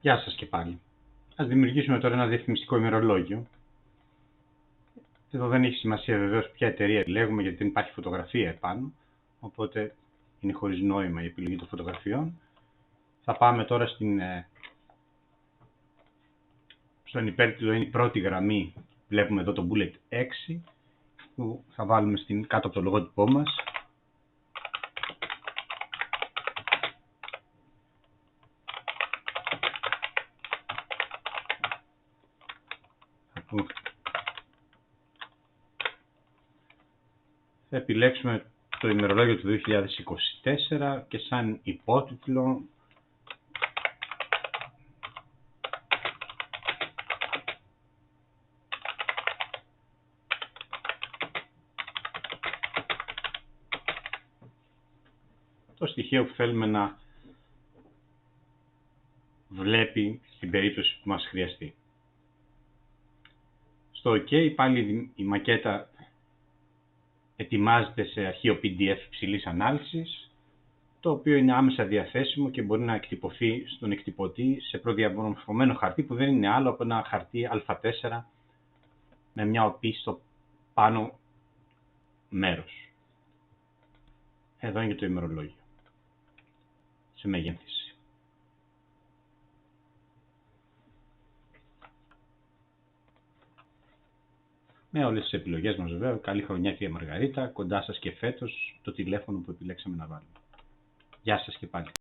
Γεια σας και πάλι. Ας δημιουργήσουμε τώρα ένα διαφημιστικό ημερολόγιο. Εδώ δεν έχει σημασία βεβαίως ποια εταιρεία επιλέγουμε, γιατί δεν υπάρχει φωτογραφία επάνω, οπότε είναι χωρίς νόημα η επιλογή των φωτογραφιών. Θα πάμε τώρα στον υπέρτιτλο, είναι η πρώτη γραμμή. Βλέπουμε εδώ το bullet 6 που θα βάλουμε κάτω από το λογότυπό μας. Θα επιλέξουμε το ημερολόγιο του 2024 και σαν υπότιτλο το στοιχείο που θέλουμε να βλέπει στην περίπτωση που μας χρειαστεί. Στο OK πάλι η μακέτα ετοιμάζεται σε αρχείο PDF υψηλής ανάλυσης, το οποίο είναι άμεσα διαθέσιμο και μπορεί να εκτυπωθεί στον εκτυπωτή σε προδιαμορφωμένο χαρτί που δεν είναι άλλο από ένα χαρτί Α4 με μια οπή στο πάνω μέρος. Εδώ είναι και το ημερολόγιο σε μέγενθηση. Με όλες τις επιλογές μας βέβαια. Καλή χρονιά κυρία Μαργαρίτα, κοντά σας και φέτος το τηλέφωνο που επιλέξαμε να βάλουμε. Γεια σας και πάλι.